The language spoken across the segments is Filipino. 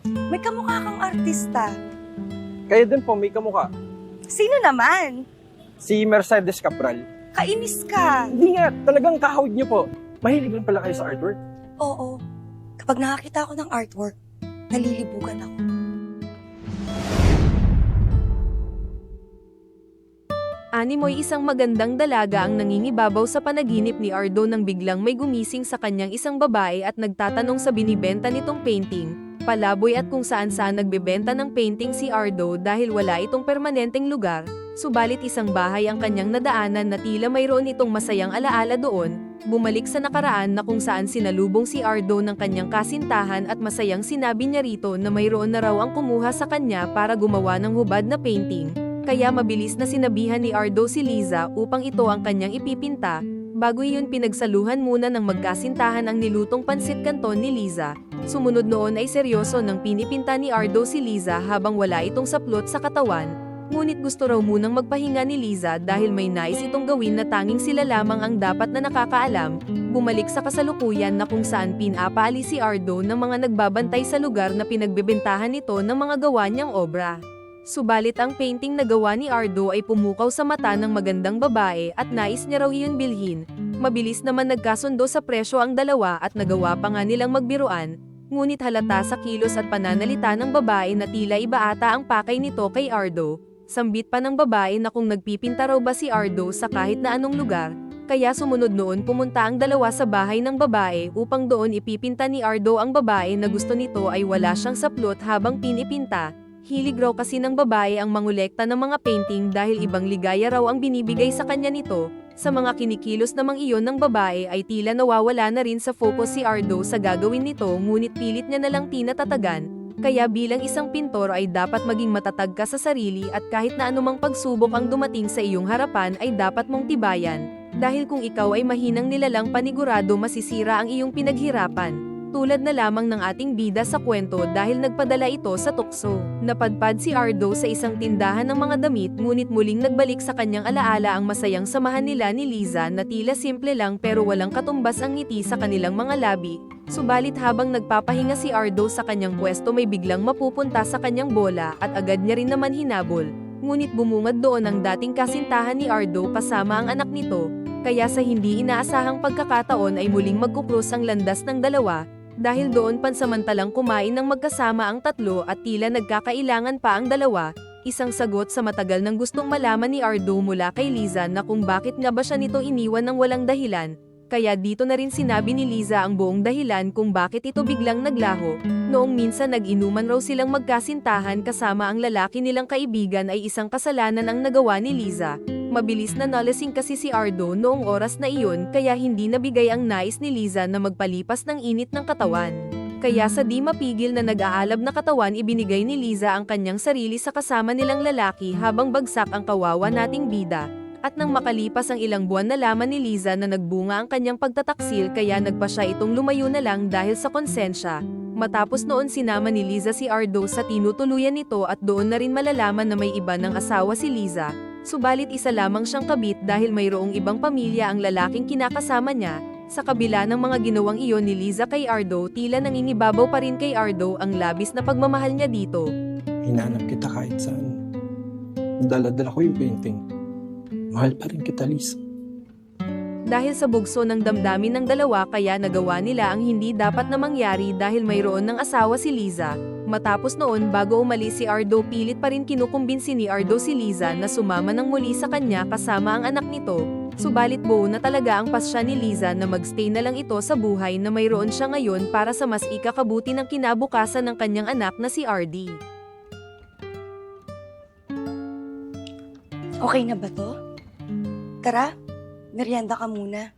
May kamukha kang artista. Kayo din po, may kamukha. Sino naman? Si Mercedes Capral. Kainis ka. Hindi nga, talagang kahawig niyo po. Mahilig lang pala kayo sa artwork. Oo. Kapag nakakita ako ng artwork, nalilibugan ako. Animoy isang magandang dalaga ang nangingibabaw sa panaginip ni Ardo nang biglang may gumising sa kanyang isang babae at nagtatanong sa binibenta nitong painting, palaboy at kung saan-saan nagbebenta ng painting si Ardo dahil wala itong permanenteng lugar, subalit isang bahay ang kanyang nadaanan na tila mayroon itong masayang alaala doon, bumalik sa nakaraan na kung saan sinalubong si Ardo ng kanyang kasintahan at masayang sinabi niya rito na mayroon na raw ang kumuha sa kanya para gumawa ng hubad na painting. Kaya mabilis na sinabihan ni Ardo si Liza upang ito ang kanyang ipipinta, bago iyon pinagsaluhan muna ng magkasintahan ang nilutong pansit canton ni Liza. Sumunod noon ay seryoso nang pinipinta ni Ardo si Liza habang wala itong saplot sa katawan, ngunit gusto raw munang magpahinga ni Liza dahil may nais itong gawin na tanging sila lamang ang dapat na nakakaalam, bumalik sa kasalukuyan na kung saan pinapaalis si Ardo ng mga nagbabantay sa lugar na pinagbebentahan nito ng mga gawa niyang obra. Subalit ang painting na gawa ni Ardo ay pumukaw sa mata ng magandang babae at nais niya raw iyon bilhin. Mabilis naman nagkasundo sa presyo ang dalawa at nagawa pa nga nilang magbiruan, ngunit halata sa kilos at pananalita ng babae na tila iba ata ang pakay nito kay Ardo. Sambit pa ng babae na kung nagpipinta raw ba si Ardo sa kahit na anong lugar, kaya sumunod noon pumunta ang dalawa sa bahay ng babae upang doon ipipinta ni Ardo ang babae na gusto nito ay wala siyang saplot habang pinipinta. Hilig raw kasi ng babae ang mangolekta ng mga painting dahil ibang ligaya raw ang binibigay sa kanya nito. Sa mga kinikilos namang iyon ng babae ay tila nawawala na rin sa focus si Ardo sa gagawin nito ngunit pilit niya nalang tinatatagan. Kaya bilang isang pintor ay dapat maging matatag ka sa sarili at kahit na anumang pagsubok ang dumating sa iyong harapan ay dapat mong tibayan. Dahil kung ikaw ay mahinang nilalang panigurado masisira ang iyong pinaghirapan. Tulad na lamang ng ating bida sa kwento dahil nagpadala ito sa tukso. Napadpad si Ardo sa isang tindahan ng mga damit ngunit muling nagbalik sa kanyang alaala ang masayang samahan nila ni Liza na tila simple lang pero walang katumbas ang ngiti sa kanilang mga labi. Subalit habang nagpapahinga si Ardo sa kanyang pwesto may biglang mapupunta sa kanyang bola at agad niya rin naman hinabol. Ngunit bumungad doon ang dating kasintahan ni Ardo kasama ang anak nito, kaya sa hindi inaasahang pagkakataon ay muling magkukrus ang landas ng dalawa. Dahil doon pansamantalang kumain ng magkasama ang tatlo at tila nagkakailangan pa ang dalawa, isang sagot sa matagal nang gustong malaman ni Ardo mula kay Liza na kung bakit nga ba siya nito iniwan ng walang dahilan, kaya dito na rin sinabi ni Liza ang buong dahilan kung bakit ito biglang naglaho. Noong minsan nag-inuman raw silang magkasintahan kasama ang lalaki nilang kaibigan ay isang kasalanan ang nagawa ni Liza. Mabilis na nalasing kasi si Ardo noong oras na iyon kaya hindi nabigay ang nais ni Liza na magpalipas ng init ng katawan. Kaya sa di mapigil na nag-aalab na katawan ibinigay ni Liza ang kanyang sarili sa kasama nilang lalaki habang bagsak ang kawawa nating bida. At nang makalipas ang ilang buwan na laman ni Liza na nagbunga ang kanyang pagtataksil kaya nagpa siya itong lumayo na lang dahil sa konsensya. Matapos noon sinama ni Liza si Ardo sa tinutuluyan nito at doon na rin malalaman na may iba ng asawa si Liza. Subalit isa lamang siyang kabit dahil mayroong ibang pamilya ang lalaking kinakasama niya. Sa kabila ng mga ginawang iyon ni Liza kay Ardo, tila nangingibabaw pa rin kay Ardo ang labis na pagmamahal niya dito. Hinanap kita kahit saan. Dala-dala ko yung painting. Mahal pa rin kita, Liz. Dahil sa bugso ng damdamin ng dalawa kaya nagawa nila ang hindi dapat na mangyari dahil mayroon ng asawa si Liza. Matapos noon bago umalis si Ardo pilit pa rin kinukumbinsi ni Ardo si Liza na sumama ng muli sa kanya kasama ang anak nito. Subalit buo na talaga ang pasya ni Liza na magstay na lang ito sa buhay na mayroon siya ngayon para sa mas ikakabuti ng kinabukasan ng kanyang anak na si RD. Okay na ba to? Tara, merienda ka muna.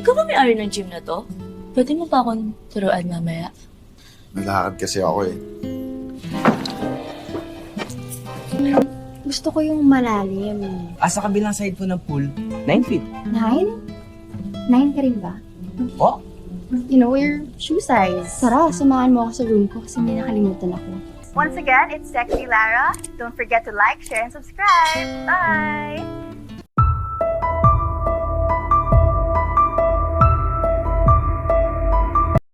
Ikaw ba may-ari ng gym na to? Pwede mo pa akong turuan mamaya? Nalakad kasi ako eh. Gusto ko yung malalim. Sa kabilang side po ng pool, 9 feet. 9? 9 ka rin ba? Oh? You know your shoe size. Tara, samahan mo ako sa room ko kasi may nakalimutan ako. Once again, it's Sexy Lara. Don't forget to like, share, and subscribe. Bye!